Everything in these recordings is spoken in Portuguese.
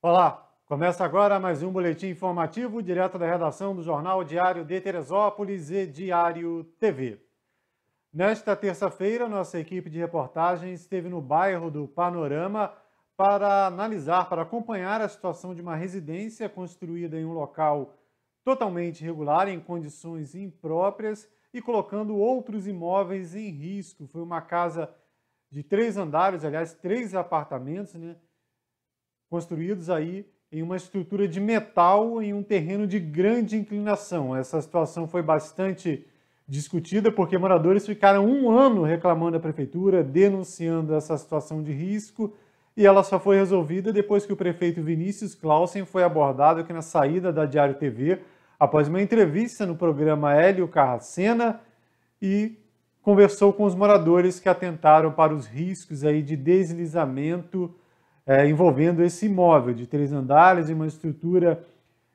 Olá, começa agora mais um boletim informativo direto da redação do Jornal Diário de Teresópolis e Diário TV. Nesta terça-feira, nossa equipe de reportagens esteve no bairro do Panorama para analisar, para acompanhar a situação de uma residência construída em um local totalmente irregular, em condições impróprias e colocando outros imóveis em risco. Foi uma casa de 3 andares, aliás, 3 apartamentos, construídos aí em uma estrutura de metal em um terreno de grande inclinação. Essa situação foi bastante discutida porque moradores ficaram um ano reclamando à prefeitura, denunciando essa situação de risco, e ela só foi resolvida depois que o prefeito Vinícius Clausen foi abordado aqui na saída da Diário TV, após uma entrevista no programa Hélio Carracena, e conversou com os moradores que atentaram para os riscos aí de deslizamento envolvendo esse imóvel de 3 andares e uma estrutura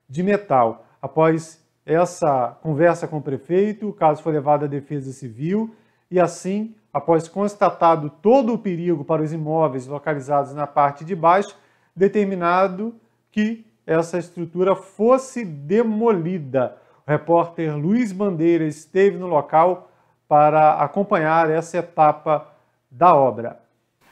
de metal. Após essa conversa com o prefeito, o caso foi levado à Defesa Civil e assim, após constatado todo o perigo para os imóveis localizados na parte de baixo, determinado que essa estrutura fosse demolida. O repórter Luiz Bandeira esteve no local para acompanhar essa etapa da obra.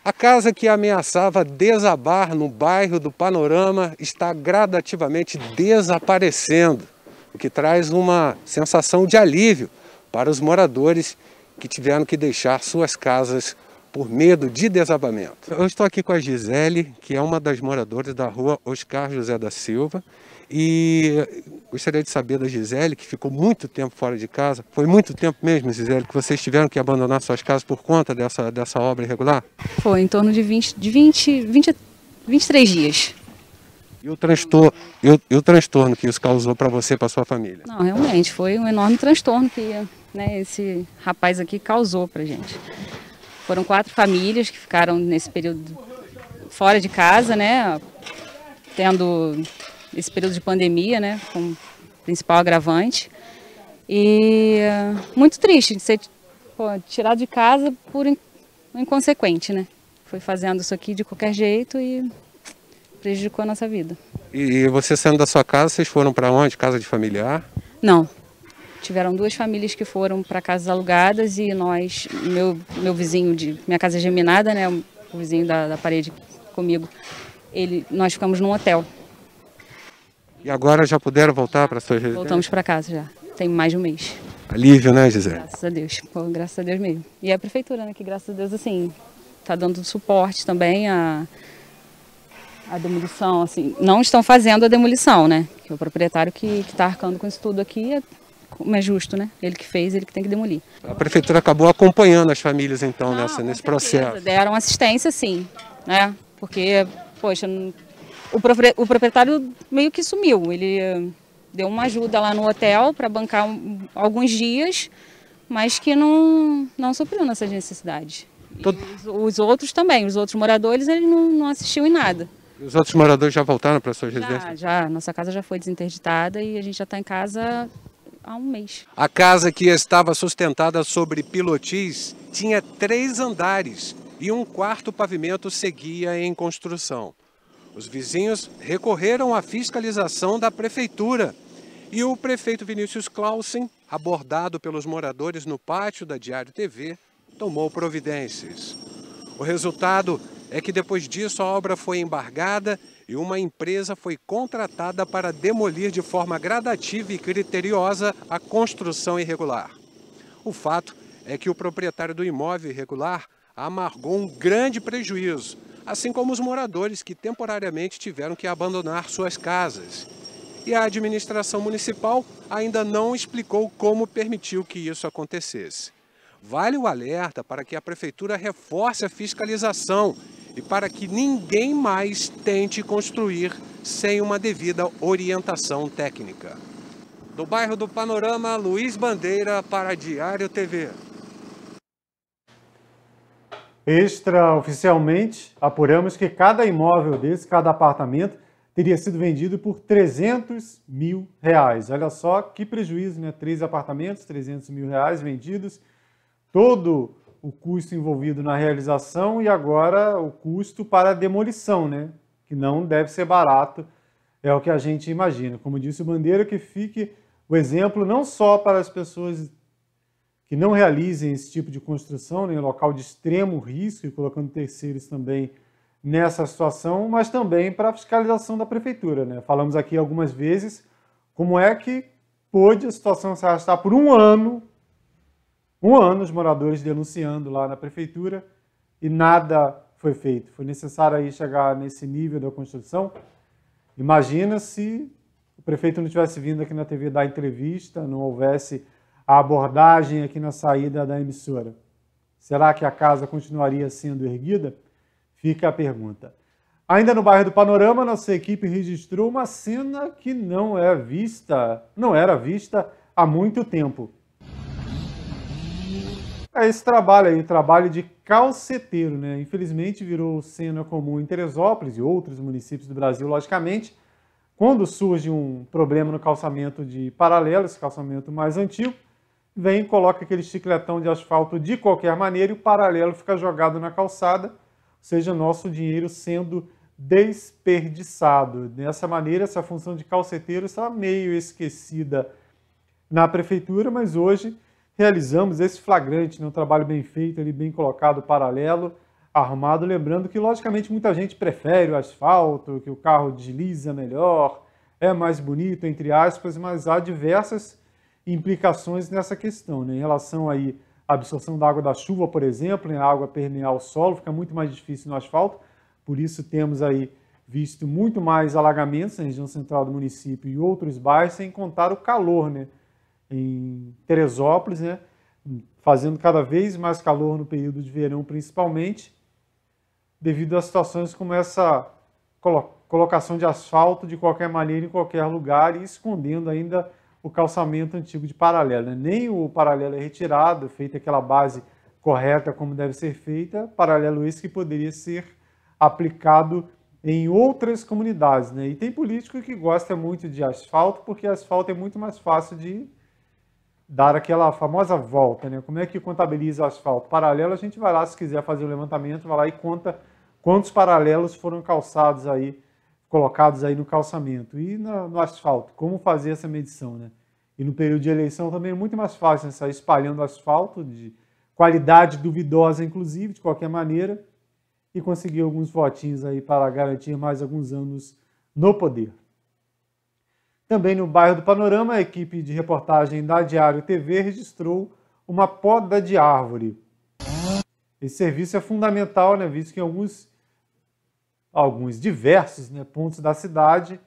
A casa que ameaçava desabar no bairro do Panorama está gradativamente desaparecendo, o que traz uma sensação de alívio para os moradores que tiveram que deixar suas casas por medo de desabamento. Eu estou aqui com a Gisele, que é uma das moradoras da rua Oscar José da Silva, e gostaria de saber da Gisele, que ficou muito tempo fora de casa. Foi muito tempo mesmo, Gisele, que vocês tiveram que abandonar suas casas por conta dessa obra irregular? Foi em torno de 23 dias. E o transtorno que isso causou para você e para sua família? Não, realmente, foi um enorme transtorno que esse rapaz aqui causou pra gente. Foram 4 famílias que ficaram nesse período fora de casa, tendo esse período de pandemia, como principal agravante. E muito triste de ser tirado de casa por inconsequente, Foi fazendo isso aqui de qualquer jeito e prejudicou a nossa vida. E você saindo da sua casa, vocês foram para onde? Casa de familiar? Não. Tiveram 2 famílias que foram para casas alugadas e nós, meu vizinho, minha casa é geminada, o vizinho da parede comigo, nós ficamos num hotel. E agora já puderam voltar para suas residências? Voltamos para casa já, tem mais de um mês. Alívio, né, Gisele? Graças a Deus, graças a Deus mesmo. E a prefeitura, que graças a Deus, assim, está dando suporte também à demolição, assim, não estão fazendo a demolição, Que o proprietário que está arcando com isso tudo aqui como é justo, Ele que fez, ele que tem que demolir. A prefeitura acabou acompanhando as famílias, então, nesse processo. Certeza, deram assistência, sim, Porque, poxa, o proprietário meio que sumiu. Ele deu uma ajuda lá no hotel para bancar alguns dias, mas que não supriu nossas necessidades. Os outros também, os outros moradores, ele não assistiu em nada. Os outros moradores já voltaram para suas residências? Já. Nossa casa já foi desinterditada e a gente já está em casa há um mês. A casa, que estava sustentada sobre pilotis, tinha 3 andares e um 4º pavimento seguia em construção. Os vizinhos recorreram à fiscalização da prefeitura e o prefeito Vinícius Clausen, abordado pelos moradores no pátio da Diário TV, tomou providências. O resultado é que depois disso a obra foi embargada e uma empresa foi contratada para demolir de forma gradativa e criteriosa a construção irregular. O fato é que o proprietário do imóvel irregular amargou um grande prejuízo, assim como os moradores que temporariamente tiveram que abandonar suas casas. E a administração municipal ainda não explicou como permitiu que isso acontecesse. Vale o alerta para que a prefeitura reforce a fiscalização e para que ninguém mais tente construir sem uma devida orientação técnica. Do bairro do Panorama, Luiz Bandeira para a Diário TV. Extraoficialmente, apuramos que cada imóvel desse, cada apartamento, teria sido vendido por R$300 mil. Olha só que prejuízo, 3 apartamentos, R$300 mil vendidos, todo o custo envolvido na realização e agora o custo para a demolição, que não deve ser barato, é o que a gente imagina. Como disse o Bandeira, que fique o exemplo não só para as pessoas que não realizem esse tipo de construção, né, em local de extremo risco, e colocando terceiros também nessa situação, mas também para a fiscalização da prefeitura, né? Falamos aqui algumas vezes como é que pôde a situação se arrastar por um ano os moradores denunciando lá na prefeitura e nada foi feito. Foi necessário aí chegar nesse nível da construção. Imagina se o prefeito não tivesse vindo aqui na TV dar entrevista, não houvesse a abordagem aqui na saída da emissora. Será que a casa continuaria sendo erguida? Fica a pergunta. Ainda no bairro do Panorama, nossa equipe registrou uma cena que não era vista há muito tempo. É esse trabalho aí, trabalho de calceteiro, né? Infelizmente virou cena comum em Teresópolis e outros municípios do Brasil, logicamente, quando surge um problema no calçamento de paralelo, esse calçamento mais antigo, vem e coloca aquele chicletão de asfalto de qualquer maneira e o paralelo fica jogado na calçada, ou seja, nosso dinheiro sendo desperdiçado. Dessa maneira, essa função de calceteiro está meio esquecida na prefeitura, mas hoje realizamos esse flagrante, né, um trabalho bem feito, ali, bem colocado, paralelo, arrumado, lembrando que, logicamente, muita gente prefere o asfalto, que o carro desliza melhor, é mais bonito, entre aspas, mas há diversas implicações nessa questão, né? Em relação aí à absorção da água da chuva, por exemplo, né? A água permear o solo, fica muito mais difícil no asfalto, por isso temos aí visto muito mais alagamentos na região central do município e outros bairros, sem contar o calor, né? Em Teresópolis, né? Fazendo cada vez mais calor no período de verão, principalmente, devido a situações como essa colocação de asfalto de qualquer maneira em qualquer lugar e escondendo ainda o calçamento antigo de paralelo, né? Nem o paralelo é retirado, feita aquela base correta como deve ser feita, paralelo esse que poderia ser aplicado em outras comunidades, né? E tem político que gosta muito de asfalto, porque asfalto é muito mais fácil de dar aquela famosa volta, né? Como é que contabiliza o asfalto? Paralelo, a gente vai lá, se quiser fazer o levantamento, vai lá e conta quantos paralelos foram calçados aí, colocados aí no calçamento. E no asfalto, como fazer essa medição, né? E no período de eleição também é muito mais fácil, né? Sair espalhando asfalto de qualidade duvidosa, inclusive, de qualquer maneira, e conseguir alguns votinhos aí para garantir mais alguns anos no poder. Também no bairro do Panorama, a equipe de reportagem da Diário TV registrou uma poda de árvore. Esse serviço é fundamental, né, visto que em alguns diversos, né, pontos da cidade,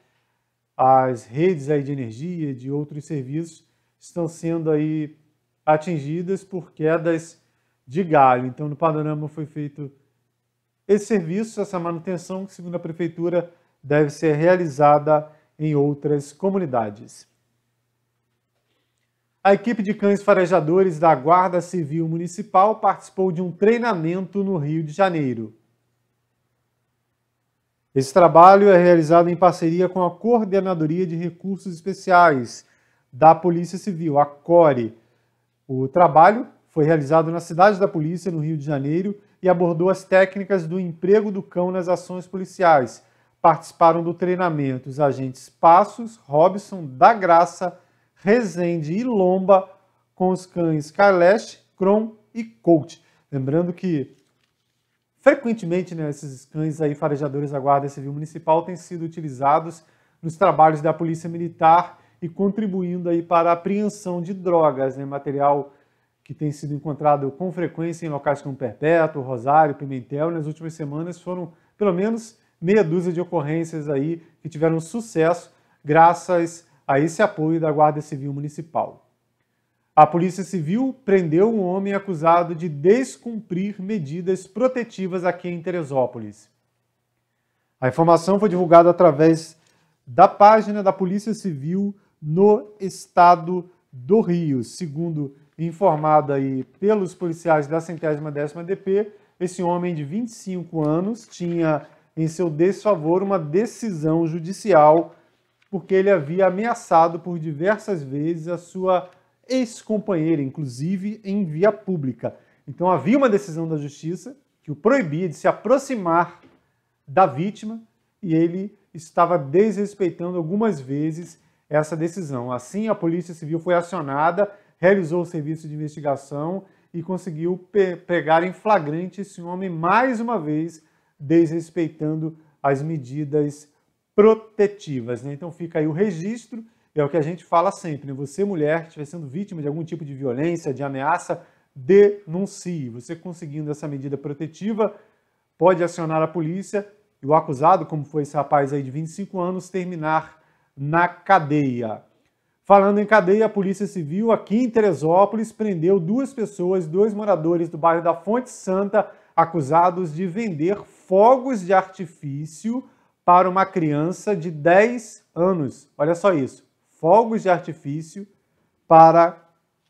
as redes aí de energia e de outros serviços estão sendo aí atingidas por quedas de galho. Então, no Panorama foi feito esse serviço, essa manutenção, que, segundo a Prefeitura, deve ser realizada em outras comunidades. A equipe de cães farejadores da Guarda Civil Municipal participou de um treinamento no Rio de Janeiro. Esse trabalho é realizado em parceria com a Coordenadoria de Recursos Especiais da Polícia Civil, a CORE. O trabalho foi realizado na cidade da Polícia, no Rio de Janeiro, e abordou as técnicas do emprego do cão nas ações policiais. Participaram do treinamento os agentes Passos, Robson, da Graça, Rezende e Lomba, com os cães Kailash, Kron e Colt. Lembrando que, frequentemente, né, esses cães aí farejadores da Guarda Civil Municipal têm sido utilizados nos trabalhos da Polícia Militar e contribuindo aí para a apreensão de drogas, né, material que tem sido encontrado com frequência em locais como Perpétuo, Rosário, Pimentel. Nas últimas semanas foram, pelo menos, meia dúzia de ocorrências aí que tiveram sucesso graças a esse apoio da Guarda Civil Municipal. A Polícia Civil prendeu um homem acusado de descumprir medidas protetivas aqui em Teresópolis. A informação foi divulgada através da página da Polícia Civil no estado do Rio. Segundo informado aí pelos policiais da 110ª DP, esse homem de 25 anos tinha em seu desfavor uma decisão judicial porque ele havia ameaçado por diversas vezes a sua ex-companheira, inclusive em via pública. Então havia uma decisão da justiça que o proibia de se aproximar da vítima e ele estava desrespeitando algumas vezes essa decisão. Assim, a Polícia Civil foi acionada, realizou o serviço de investigação e conseguiu pegar em flagrante esse homem mais uma vez desrespeitando as medidas protetivas, né? Então fica aí o registro, é o que a gente fala sempre, né? Você, mulher, que estiver sendo vítima de algum tipo de violência, de ameaça, denuncie. Você conseguindo essa medida protetiva, pode acionar a polícia e o acusado, como foi esse rapaz aí de 25 anos, terminar na cadeia. Falando em cadeia, a Polícia Civil aqui em Teresópolis prendeu 2 pessoas, 2 moradores do bairro da Fonte Santa, acusados de vender fogos de artifício para uma criança de 10 anos. Olha só isso, fogos de artifício para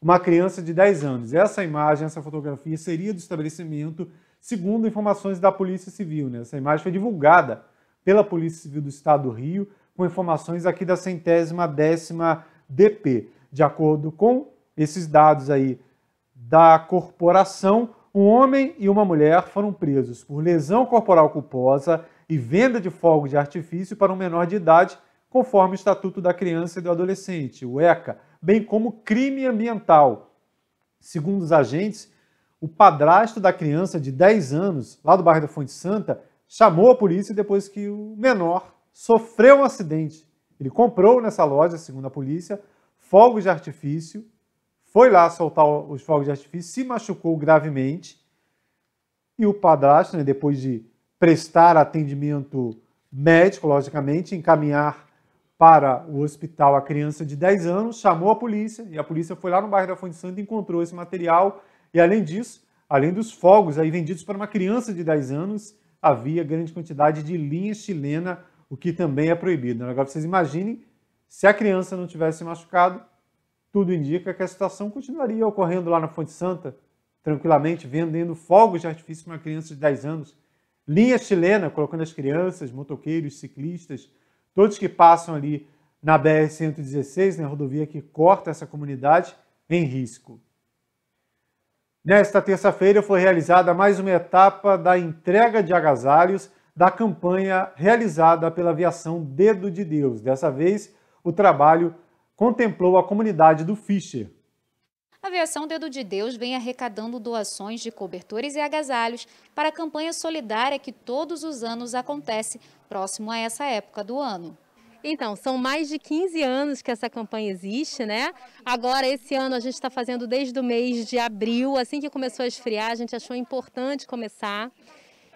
uma criança de 10 anos. Essa imagem, essa fotografia seria do estabelecimento, segundo informações da Polícia Civil, né? Essa imagem foi divulgada pela Polícia Civil do Estado do Rio, com informações aqui da 110ª DP. De acordo com esses dados aí da corporação, um homem e uma mulher foram presos por lesão corporal culposa e venda de fogo de artifício para um menor de idade, conforme o Estatuto da Criança e do Adolescente, o ECA, bem como crime ambiental. Segundo os agentes, o padrasto da criança de 10 anos, lá do bairro da Fonte Santa, chamou a polícia depois que o menor sofreu um acidente. Ele comprou nessa loja, segundo a polícia, fogos de artifício, foi lá soltar os fogos de artifício, se machucou gravemente, e o padrasto, né, depois de prestar atendimento médico, logicamente, encaminhar para o hospital a criança de 10 anos, chamou a polícia, e a polícia foi lá no bairro da Fonte Santa e encontrou esse material, e além disso, além dos fogos aí vendidos para uma criança de 10 anos, havia grande quantidade de linha chilena, o que também é proibido. Agora vocês imaginem, se a criança não tivesse machucado, tudo indica que a situação continuaria ocorrendo lá na Fonte Santa, tranquilamente, vendendo fogos de artifício para uma criança de 10 anos, linha chilena, colocando as crianças, motoqueiros, ciclistas, todos que passam ali na BR-116, né, a rodovia que corta essa comunidade, em risco. Nesta terça-feira foi realizada mais uma etapa da entrega de agasalhos da campanha realizada pela Aviação Dedo de Deus. Dessa vez, o trabalho contemplou a comunidade do Fischer. A Aviação Dedo de Deus vem arrecadando doações de cobertores e agasalhos para a campanha solidária que todos os anos acontece próximo a essa época do ano. Então, são mais de 15 anos que essa campanha existe, né? Agora, esse ano, a gente está fazendo desde o mês de abril, assim que começou a esfriar, a gente achou importante começar.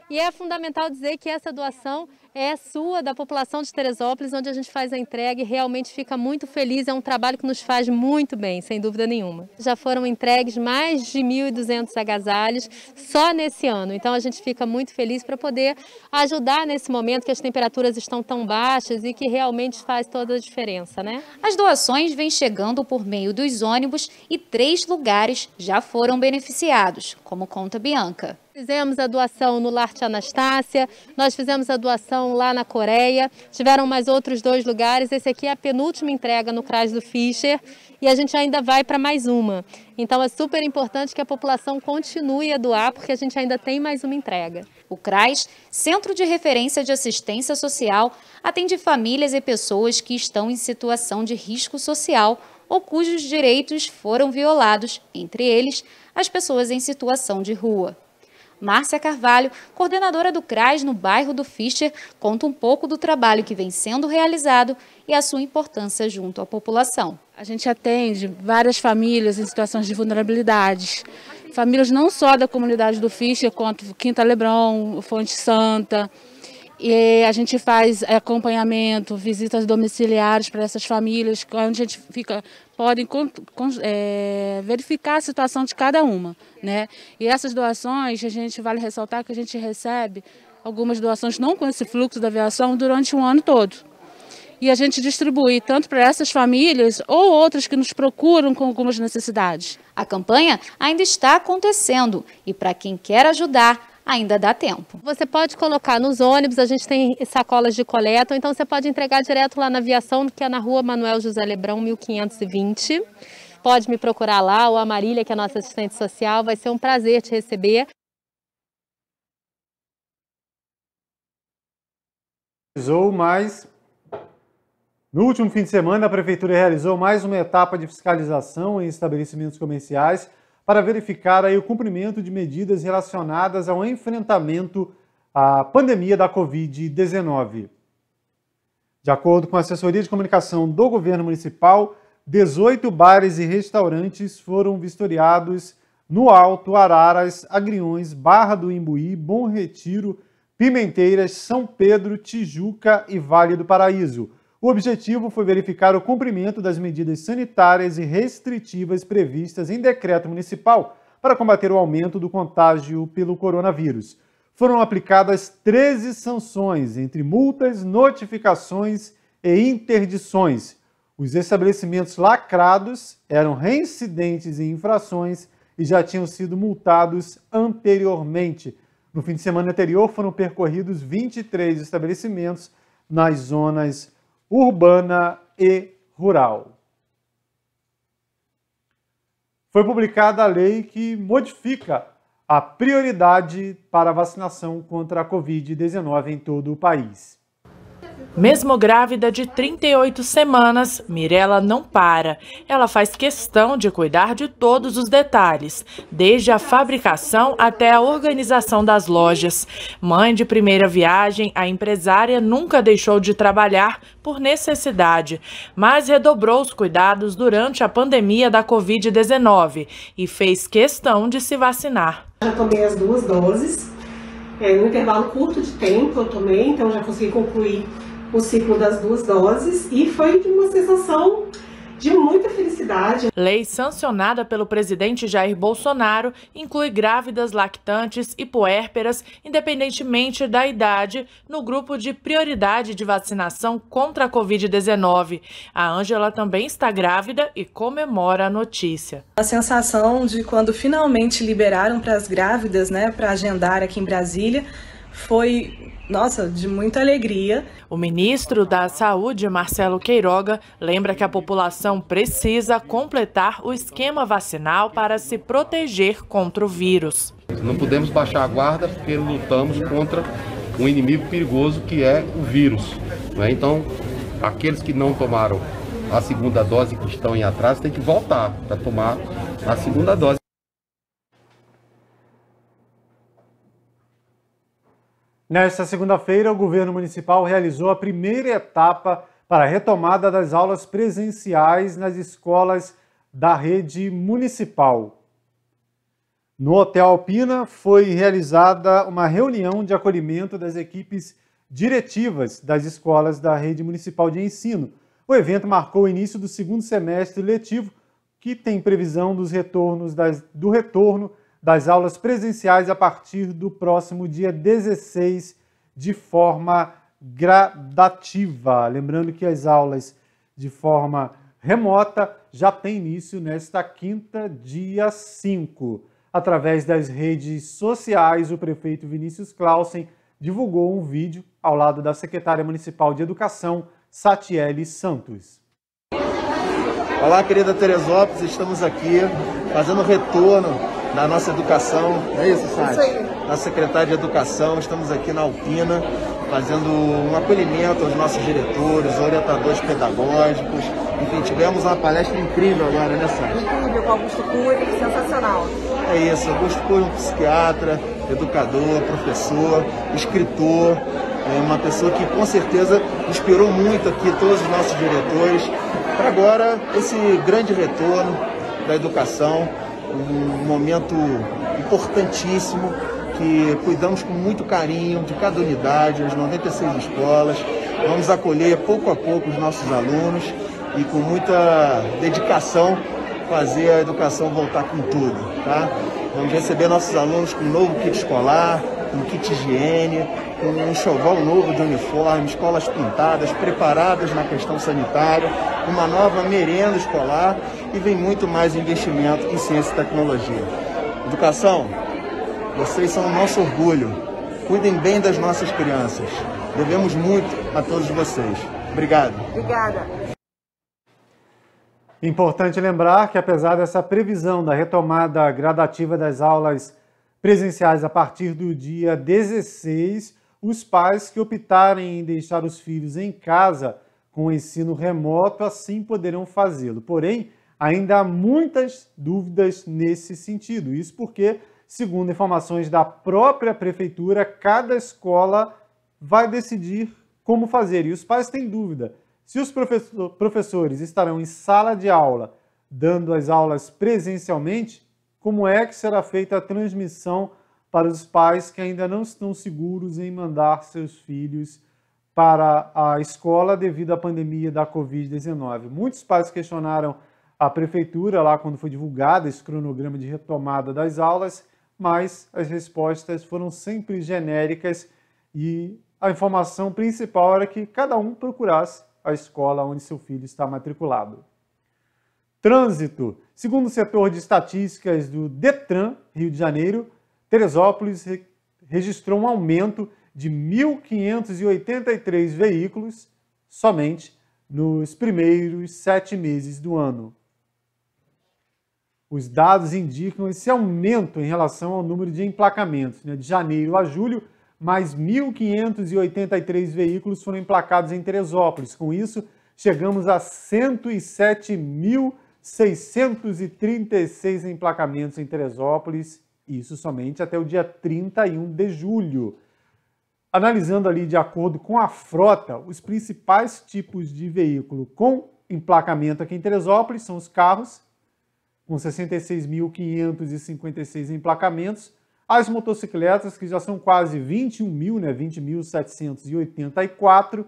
E é fundamental dizer que essa doação é sua, da população de Teresópolis, onde a gente faz a entrega e realmente fica muito feliz. É um trabalho que nos faz muito bem, sem dúvida nenhuma. Já foram entregues mais de 1.200 agasalhos só nesse ano. Então a gente fica muito feliz para poder ajudar nesse momento que as temperaturas estão tão baixas e que realmente faz toda a diferença, né? As doações vêm chegando por meio dos ônibus e 3 lugares já foram beneficiados, como conta Bianca. Fizemos a doação no Lar Tia Anastácia, nós fizemos a doação lá na Coreia, tiveram mais outros 2 lugares, esse aqui é a penúltima entrega no CRAS do Fischer e a gente ainda vai para mais uma. Então é super importante que a população continue a doar, porque a gente ainda tem mais uma entrega. O CRAS, Centro de Referência de Assistência Social, atende famílias e pessoas que estão em situação de risco social ou cujos direitos foram violados, entre eles as pessoas em situação de rua. Márcia Carvalho, coordenadora do CRAS no bairro do Fischer, conta um pouco do trabalho que vem sendo realizado e a sua importância junto à população. A gente atende várias famílias em situações de vulnerabilidade. Famílias não só da comunidade do Fischer, quanto Quinta Leblon, Fonte Santa. E a gente faz acompanhamento, visitas domiciliares para essas famílias, onde a gente pode verificar a situação de cada uma, né? E essas doações, a gente vale ressaltar que a gente recebe algumas doações não com esse fluxo da aviação durante um ano todo. E a gente distribui tanto para essas famílias ou outras que nos procuram com algumas necessidades. A campanha ainda está acontecendo e para quem quer ajudar, ainda dá tempo. Você pode colocar nos ônibus, a gente tem sacolas de coleta, ou então você pode entregar direto lá na aviação, que é na rua Manuel José Lebrão, 1520. Pode me procurar lá, ou a Marília, que é a nossa assistente social, vai ser um prazer te receber. No último fim de semana, a Prefeitura realizou mais uma etapa de fiscalização em estabelecimentos comerciais para verificar aí o cumprimento de medidas relacionadas ao enfrentamento à pandemia da Covid-19. De acordo com a assessoria de comunicação do governo municipal, 18 bares e restaurantes foram vistoriados no Alto, Araras, Agriões, Barra do Imbuí, Bom Retiro, Pimenteiras, São Pedro, Tijuca e Vale do Paraíso. O objetivo foi verificar o cumprimento das medidas sanitárias e restritivas previstas em decreto municipal para combater o aumento do contágio pelo coronavírus. Foram aplicadas 13 sanções, entre multas, notificações e interdições. Os estabelecimentos lacrados eram reincidentes em infrações e já tinham sido multados anteriormente. No fim de semana anterior, foram percorridos 23 estabelecimentos nas zonas urbana e rural. Foi publicada a lei que modifica a prioridade para a vacinação contra a Covid-19 em todo o país. Mesmo grávida de 38 semanas, Mirela não para. Ela faz questão de cuidar de todos os detalhes, desde a fabricação até a organização das lojas. Mãe de primeira viagem, a empresária nunca deixou de trabalhar por necessidade, mas redobrou os cuidados durante a pandemia da Covid-19 e fez questão de se vacinar. Já tomei as 2 doses, no intervalo curto de tempo eu tomei, então já consegui concluir o ciclo das 2 doses e foi uma sensação de muita felicidade. Lei sancionada pelo presidente Jair Bolsonaro inclui grávidas, lactantes e puérperas, independentemente da idade, no grupo de prioridade de vacinação contra a Covid-19. A Ângela também está grávida e comemora a notícia. A sensação de quando finalmente liberaram para as grávidas, para agendar aqui em Brasília, foi, de muita alegria. O ministro da Saúde, Marcelo Queiroga, lembra que a população precisa completar o esquema vacinal para se proteger contra o vírus. Não podemos baixar a guarda porque lutamos contra um inimigo perigoso que é o vírus. Então, aqueles que não tomaram a segunda dose, que estão em atraso, têm que voltar para tomar a segunda dose. Nesta segunda-feira, o governo municipal realizou a primeira etapa para a retomada das aulas presenciais nas escolas da rede municipal. No Hotel Alpina foi realizada uma reunião de acolhimento das equipes diretivas das escolas da rede municipal de ensino. O evento marcou o início do segundo semestre letivo, que tem previsão do retorno das aulas presenciais a partir do próximo dia 16, de forma gradativa. Lembrando que as aulas de forma remota já têm início nesta quinta, dia 5. Através das redes sociais, o prefeito Vinícius Clausen divulgou um vídeo ao lado da secretária municipal de Educação, Satiele Santos. Olá, querida Teresópolis, estamos aqui fazendo retorno da nossa educação, não é isso, Sati? Isso aí. Nossa secretária de Educação, estamos aqui na Alpina, fazendo um acolhimento aos nossos diretores, orientadores pedagógicos. Enfim, tivemos uma palestra incrível agora, né, Sati? Incrível, com Augusto Cury, sensacional. É isso, Augusto Cury, um psiquiatra, educador, professor, escritor, uma pessoa que com certeza inspirou muito aqui todos os nossos diretores para agora esse grande retorno da educação, um momento importantíssimo que cuidamos com muito carinho de cada unidade, as 96 escolas. Vamos acolher pouco a pouco os nossos alunos e com muita dedicação fazer a educação voltar com tudo, tá? Vamos receber nossos alunos com um novo kit escolar, com kit higiene, com um enxoval novo de uniforme, escolas pintadas, preparadas na questão sanitária, uma nova merenda escolar e vem muito mais investimento em ciência e tecnologia. Educação, vocês são o nosso orgulho. Cuidem bem das nossas crianças. Devemos muito a todos vocês. Obrigado. Obrigada. Importante lembrar que, apesar dessa previsão da retomada gradativa das aulas presenciais a partir do dia 16, os pais que optarem em deixar os filhos em casa com o ensino remoto, assim poderão fazê-lo. Porém, ainda há muitas dúvidas nesse sentido. Isso porque, segundo informações da própria prefeitura, cada escola vai decidir como fazer. E os pais têm dúvida se os professores estarão em sala de aula, dando as aulas presencialmente, como é que será feita a transmissão para os pais que ainda não estão seguros em mandar seus filhos para a escola devido à pandemia da Covid-19. Muitos pais questionaram a prefeitura lá quando foi divulgado esse cronograma de retomada das aulas, mas as respostas foram sempre genéricas e a informação principal era que cada um procurasse a escola onde seu filho está matriculado. Trânsito. Segundo o setor de estatísticas do Detran, Rio de Janeiro, Teresópolis registrou um aumento de 1.583 veículos somente nos primeiros 7 meses do ano. Os dados indicam esse aumento em relação ao número de emplacamentos. De janeiro a julho, mais 1.583 veículos foram emplacados em Teresópolis. Com isso, chegamos a 107.636 emplacamentos em Teresópolis, isso somente até o dia 31 de julho. Analisando ali de acordo com a frota, os principais tipos de veículo com emplacamento aqui em Teresópolis são os carros, com 66.556 emplacamentos, as motocicletas, que já são quase 21 mil, 20.784,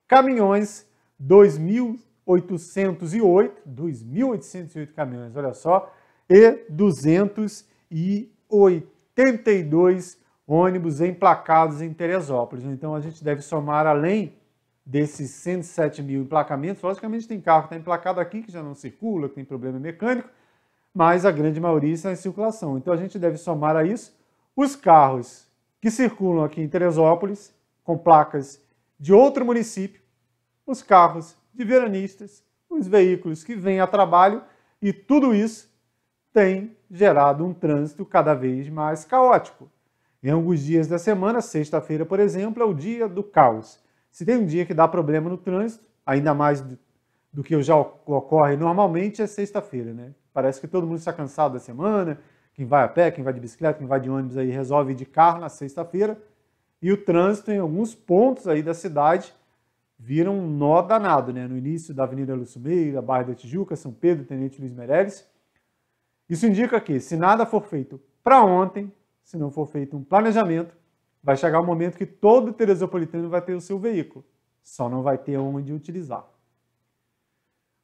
caminhões, 2.808 caminhões, olha só, e 282 ônibus emplacados em Teresópolis. Então a gente deve somar, além desses 107 mil emplacamentos, logicamente tem carro que está emplacado aqui, que já não circula, que tem problema mecânico, mas a grande maioria está em circulação. Então a gente deve somar a isso os carros que circulam aqui em Teresópolis, com placas de outro município, os carros de veranistas, os veículos que vêm a trabalho, e tudo isso tem gerado um trânsito cada vez mais caótico. Em alguns dias da semana, sexta-feira, por exemplo, é o dia do caos. Se tem um dia que dá problema no trânsito, ainda mais do que já ocorre normalmente, é sexta-feira, né? Parece que todo mundo está cansado da semana, quem vai a pé, quem vai de bicicleta, quem vai de ônibus aí resolve ir de carro na sexta-feira, e o trânsito em alguns pontos aí da cidade vira um nó danado, né? No início da Avenida Luçumeira, bairro da Tijuca, São Pedro, Tenente Luiz Meireles. Isso indica que, se nada for feito para ontem, se não for feito um planejamento, vai chegar o momento que todo teresopolitano vai ter o seu veículo, só não vai ter onde utilizar.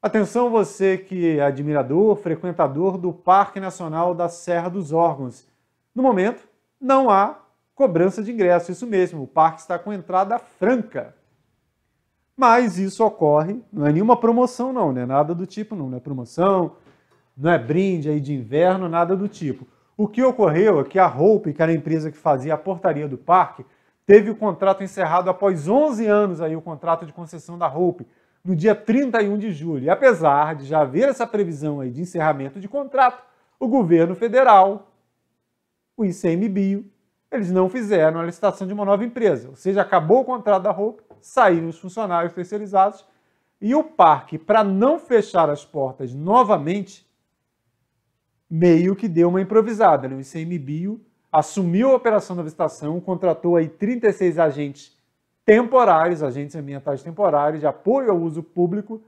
Atenção você que é admirador, frequentador do Parque Nacional da Serra dos Órgãos. No momento, não há cobrança de ingresso, isso mesmo, o parque está com entrada franca. Mas isso ocorre, não é nenhuma promoção não, né? Nada do tipo, não é promoção, não é brinde aí de inverno, nada do tipo. O que ocorreu é que a Hope, que era a empresa que fazia a portaria do parque, teve o contrato encerrado após 11 anos, aí, o contrato de concessão da Hope, no dia 31 de julho. E apesar de já haver essa previsão aí de encerramento de contrato, o governo federal, o ICMBio, eles não fizeram a licitação de uma nova empresa. Ou seja, acabou o contrato da Hope, saíram os funcionários terceirizados e o parque, para não fechar as portas novamente, meio que deu uma improvisada, né? O ICMBio assumiu a operação da licitação, contratou aí 36 agentes temporários, agentes ambientais temporários de apoio ao uso público,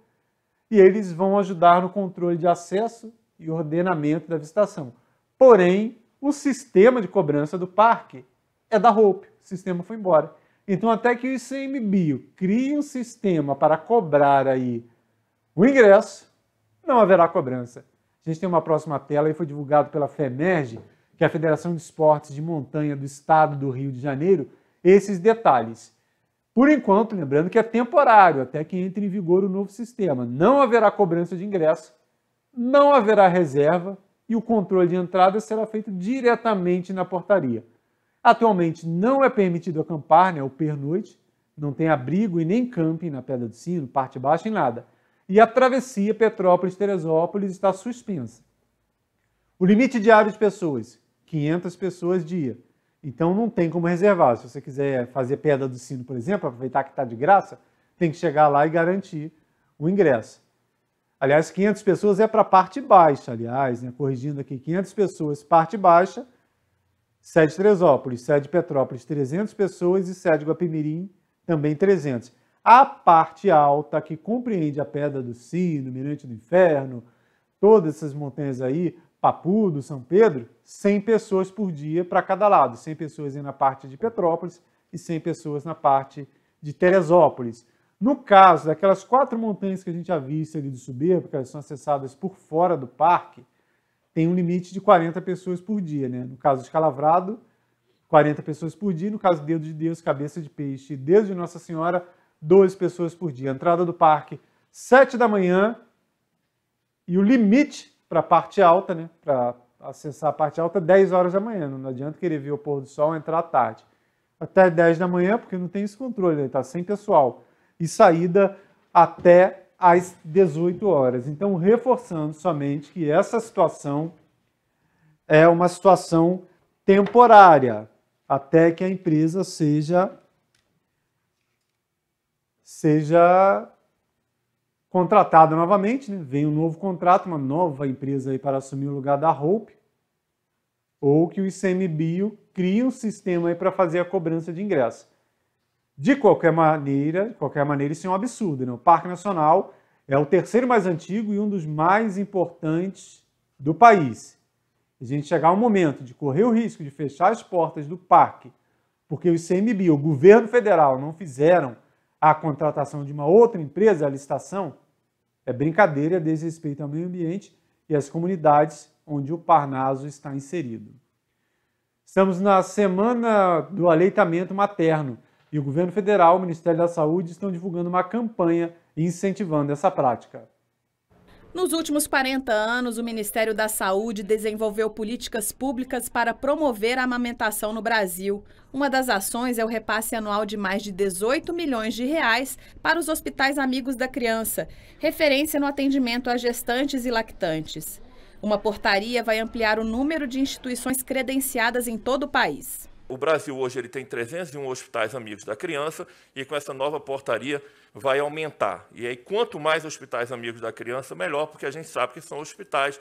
e eles vão ajudar no controle de acesso e ordenamento da licitação. Porém, o sistema de cobrança do parque é da Hope, o sistema foi embora. Então, até que o ICMBio crie um sistema para cobrar aí o ingresso, não haverá cobrança. A gente tem uma próxima tela e foi divulgado pela FEMERGE, que é a Federação de Esportes de Montanha do Estado do Rio de Janeiro, esses detalhes. Por enquanto, lembrando que é temporário, até que entre em vigor o novo sistema. Não haverá cobrança de ingresso, não haverá reserva e o controle de entrada será feito diretamente na portaria. Atualmente não é permitido acampar, né, o pernoite, não tem abrigo e nem camping na Pedra do Sino, parte baixa e nada. E a travessia Petrópolis-Teresópolis está suspensa. O limite diário de pessoas, 500 pessoas dia. Então não tem como reservar. Se você quiser fazer Pedra do Sino, por exemplo, aproveitar que está de graça, tem que chegar lá e garantir o ingresso. Aliás, 500 pessoas é para a parte baixa, aliás, né? Corrigindo aqui, 500 pessoas, parte baixa, sede Teresópolis, sede Petrópolis, 300 pessoas e sede Guapimirim, também 300. A parte alta, que compreende a Pedra do Sino, Mirante do Inferno, todas essas montanhas aí, Papudo, São Pedro, 100 pessoas por dia para cada lado. 100 pessoas na parte de Petrópolis e 100 pessoas na parte de Teresópolis. No caso daquelas 4 montanhas que a gente já visto ali do Soberbo, porque elas são acessadas por fora do parque, tem um limite de 40 pessoas por dia, né? No caso de Calavrado, 40 pessoas por dia. No caso Dedo de Deus, Cabeça de Peixe e Deus de Nossa Senhora, 12 pessoas por dia. Entrada do parque, 7 da manhã. E o limite para a parte alta, né? Para acessar a parte alta, 10 horas da manhã. Não adianta querer ver o pôr do sol e entrar à tarde. Até 10 da manhã, porque não tem esse controle, né? Está sem pessoal. E saída até às 18 horas. Então, reforçando somente que essa situação é uma situação temporária, até que a empresa seja contratada novamente, né? Vem um novo contrato, uma nova empresa aí para assumir o lugar da Hope, ou que o ICMBio crie um sistema aí para fazer a cobrança de ingresso. De qualquer maneira, isso é um absurdo, né? O Parque Nacional é o terceiro mais antigo e um dos mais importantes do país. A gente chegar ao momento de correr o risco de fechar as portas do parque, porque o ICMBio, o governo federal, não fizeram a contratação de uma outra empresa, a licitação, é brincadeira, é desrespeito ao meio ambiente e às comunidades onde o Parnaso está inserido. Estamos na semana do aleitamento materno e o governo federal, o Ministério da Saúde, estão divulgando uma campanha incentivando essa prática. Nos últimos 40 anos, o Ministério da Saúde desenvolveu políticas públicas para promover a amamentação no Brasil. Uma das ações é o repasse anual de mais de 18 milhões de reais para os hospitais amigos da criança, referência no atendimento a gestantes e lactantes. Uma portaria vai ampliar o número de instituições credenciadas em todo o país. O Brasil hoje ele tem 301 hospitais amigos da criança e com essa nova portaria vai aumentar. E aí quanto mais hospitais amigos da criança, melhor, porque a gente sabe que são hospitais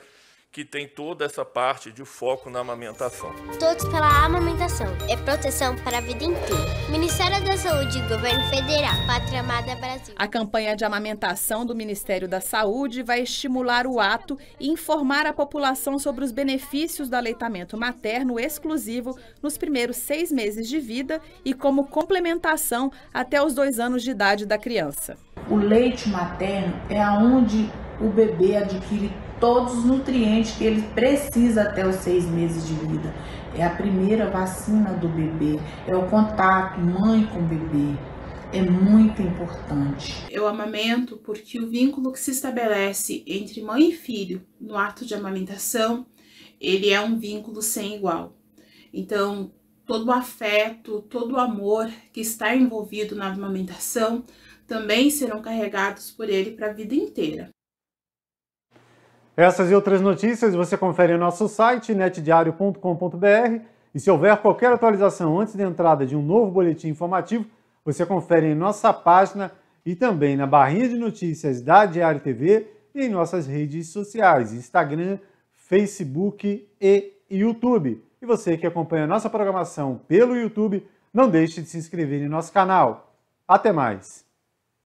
que tem toda essa parte de foco na amamentação. Todos pela amamentação. É proteção para a vida inteira. Ministério da Saúde, Governo Federal, Pátria Amada Brasil. A campanha de amamentação do Ministério da Saúde vai estimular o ato e informar a população sobre os benefícios do aleitamento materno exclusivo nos primeiros 6 meses de vida e como complementação até os 2 anos de idade da criança. O leite materno é onde o bebê adquire todos os nutrientes que ele precisa até os 6 meses de vida. É a primeira vacina do bebê, é o contato mãe com bebê. É muito importante. Eu amamento porque o vínculo que se estabelece entre mãe e filho no ato de amamentação, ele é um vínculo sem igual. Então, todo o afeto, todo o amor que está envolvido na amamentação também serão carregados por ele para a vida inteira. Essas e outras notícias você confere no nosso site, netdiario.com.br, e se houver qualquer atualização antes da entrada de um novo boletim informativo, você confere em nossa página e também na barrinha de notícias da Diário TV e em nossas redes sociais, Instagram, Facebook e YouTube. E você que acompanha a nossa programação pelo YouTube, não deixe de se inscrever em nosso canal. Até mais!